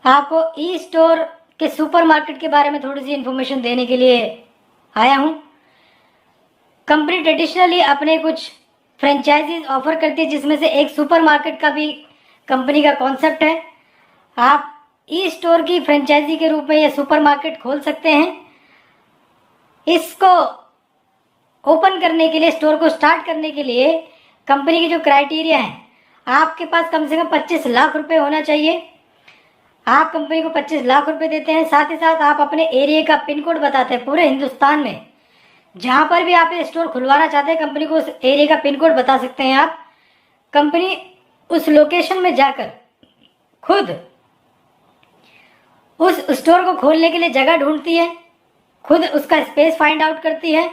आपको e store के supermarket के बारे में थोड़ी सी इन्फॉर्मेशन देने के लिए आया हूँ। कंपनी ट्रेडिशनली अपने कुछ फ्रेंचाइजीज ऑफर करती है, जिसमें से एक सुपरमार्केट का भी कंपनी का कॉन्सेप्ट है। आप ई स्टोर की फ्रेंचाइजी के रूप में यह सुपरमार्केट खोल सकते हैं। इसको ओपन करने के लिए, स्टोर को स्टार्ट करने के लिए कंपनी की जो क्राइटेरिया है, आपके पास कम से कम 25 लाख रुपए होना चाहिए। आप कंपनी को 25 लाख रुपए देते हैं, साथ ही साथ आप अपने एरिया का पिन कोड बताते हैं। पूरे हिंदुस्तान में जहां पर भी आप ये स्टोर खुलवाना चाहते हैं, कंपनी को उस एरिया का पिन कोड बता सकते हैं आप। कंपनी उस लोकेशन में जाकर खुद उस स्टोर को खोलने के लिए जगह ढूंढती है, खुद उसका स्पेस फाइंड आउट करती है।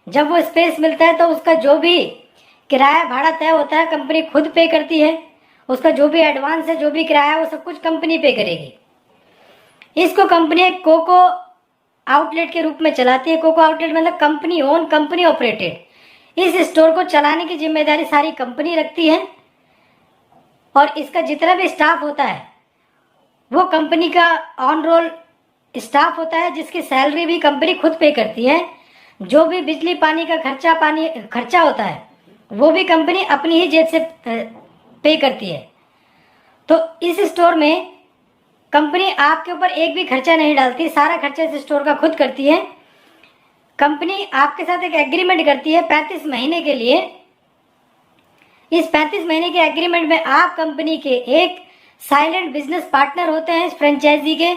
जब वो स्पेस मिलता है तो उसका जो भी किराया भाड़ा तय होता है कंपनी खुद पे करती है। उसका जो भी एडवांस है, जो भी किराया है, वो सब कुछ कंपनी पे करेगी। इसको कंपनी एक कोको आउटलेट के रूप में चलाती है। कोको आउटलेट मतलब कंपनी ओन, कंपनी ऑपरेटेड। इस स्टोर को चलाने की जिम्मेदारी सारी कंपनी रखती है और इसका जितना भी स्टाफ होता है वो कंपनी का ऑन रोल स्टाफ होता है, जिसकी सैलरी भी कंपनी खुद पे करती है। जो भी बिजली पानी का खर्चा होता है वो भी कंपनी अपनी ही जेब से पे करती है। तो इस स्टोर में कंपनी आपके ऊपर एक भी खर्चा नहीं डालती, सारा खर्चा इस स्टोर का खुद करती है। कंपनी आपके साथ एक एग्रीमेंट करती है 35 महीने के लिए। इस 35 महीने के एग्रीमेंट में आप कंपनी के एक साइलेंट बिजनेस पार्टनर होते हैं इस फ्रेंचाइजी के।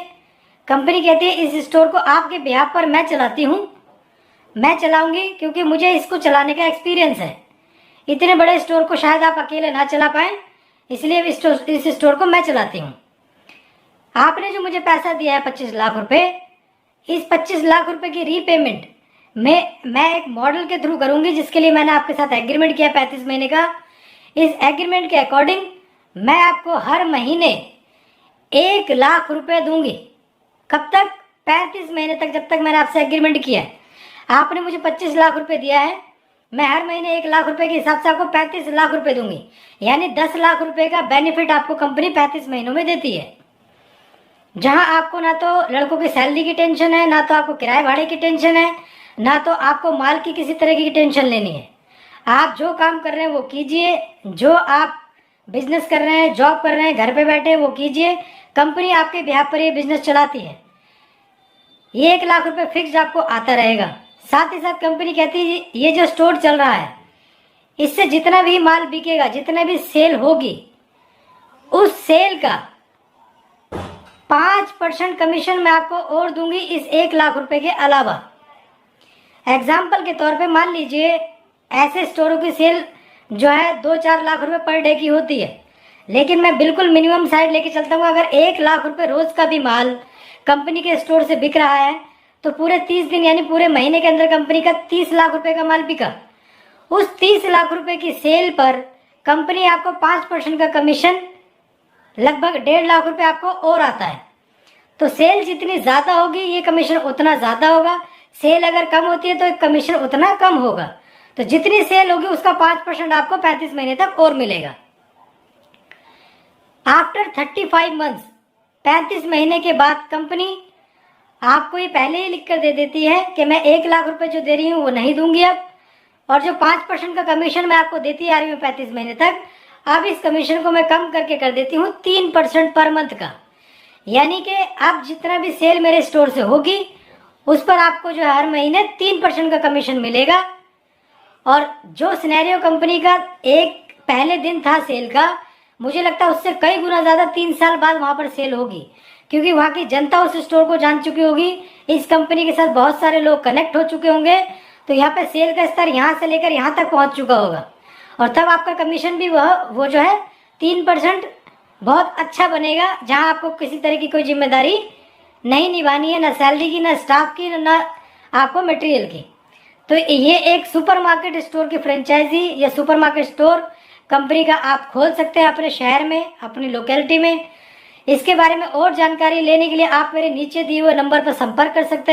कंपनी कहती है इस स्टोर को आपके बिहाफ पर मैं चलाती हूँ, मैं चलाऊंगी, क्योंकि मुझे इसको चलाने का एक्सपीरियंस है। इतने बड़े स्टोर को शायद आप अकेले ना चला पाए, इसलिए इस स्टोर को मैं चलाती हूँ। आपने जो मुझे पैसा दिया है 25 लाख रुपए, इस 25 लाख रुपए की रीपेमेंट मैं एक मॉडल के थ्रू करूंगी, जिसके लिए मैंने आपके साथ एग्रीमेंट किया 35 महीने का। इस एग्रीमेंट के अकॉर्डिंग मैं आपको हर महीने 1 लाख रुपए दूंगी। कब तक? 35 महीने तक, जब तक मैंने आपसे एग्रीमेंट किया है। आपने मुझे 25 लाख रुपए दिया है, मैं हर महीने 1 लाख रुपए के हिसाब से आपको 35 लाख रुपए दूंगी। यानी 10 लाख रुपए का बेनिफिट आपको कंपनी 35 महीनों में देती है। जहां आपको ना तो लड़कों की सैलरी की टेंशन है, ना तो आपको किराए भाड़े की टेंशन है, ना तो आपको माल की किसी तरह की टेंशन लेनी है। आप जो काम कर रहे हैं वो कीजिए, जो आप बिजनेस कर रहे हैं, जॉब कर रहे हैं, घर पे बैठे वो कीजिए। कंपनी आपके बिहाफ पर ये बिजनेस चलाती है। ये 1 लाख रुपए फिक्स आपको आता रहेगा। साथ ही साथ कंपनी कहती है ये जो स्टोर चल रहा है, इससे जितना भी माल बिकेगा, जितना भी सेल होगी, उस सेल का 5% कमीशन मैं आपको और दूंगी इस 1 लाख रुपए के अलावा। एग्जाम्पल के तौर पे मान लीजिए ऐसे स्टोरों की सेल जो है 2-4 लाख रुपए पर डे की होती है, लेकिन मैं बिल्कुल मिनिमम साइड लेके चलता हूँ। अगर 1 लाख रुपए रोज का भी माल कंपनी के स्टोर से बिक रहा है तो पूरे 30 दिन यानी पूरे महीने के अंदर कंपनी का 30 लाख रुपए का माल बिका। उस 30 लाख रुपए की सेल पर कंपनी आपको 5% का कमीशन, लगभग 1.5 लाख रुपए आपको और आता है। तो सेल जितनी ज्यादा होगी ये कमीशन उतना ज्यादा होगा, सेल अगर कम होती है तो कमीशन उतना कम होगा। तो जितनी सेल होगी उसका 5% आपको 35 महीने तक और मिलेगा। आफ्टर 35 मंथ्स, 35 महीने के बाद कंपनी आपको ये पहले ही लिख कर दे देती है कि मैं 1 लाख रुपए जो दे रही हूँ वो नहीं दूंगी अब, और जो 5% का कमीशन मैं आपको देती आ रही हूँ 35 महीने तक, अब इस कमीशन को मैं कम करके कर देती हूँ 3% पर मंथ का। यानी कि अब जितना भी सेल मेरे स्टोर से होगी उस पर आपको जो हर महीने 3% का कमीशन मिलेगा। और जो सिनेरियो कंपनी का एक पहले दिन था सेल का, मुझे लगता है उससे कई गुना ज्यादा 3 साल बाद वहां पर सेल होगी, क्योंकि वहां की जनता उस स्टोर को जान चुकी होगी, इस कंपनी के साथ बहुत सारे लोग कनेक्ट हो चुके होंगे। तो यहाँ पे सेल का स्तर यहाँ से लेकर यहाँ तक पहुंच चुका होगा, और तब आपका कमीशन भी वो जो है 3% बहुत अच्छा बनेगा, जहां आपको किसी तरह की कोई जिम्मेदारी नहीं निभानी है, ना सैलरी की, ना स्टाफ की, ना आपको मटेरियल की। तो ये एक सुपरमार्केट स्टोर की फ्रेंचाइजी या सुपरमार्केट स्टोर कंपनी का आप खोल सकते हैं अपने शहर में, अपनी लोकेलिटी में। इसके बारे में और जानकारी लेने के लिए आप मेरे नीचे दिए हुए नंबर पर संपर्क कर सकते हैं।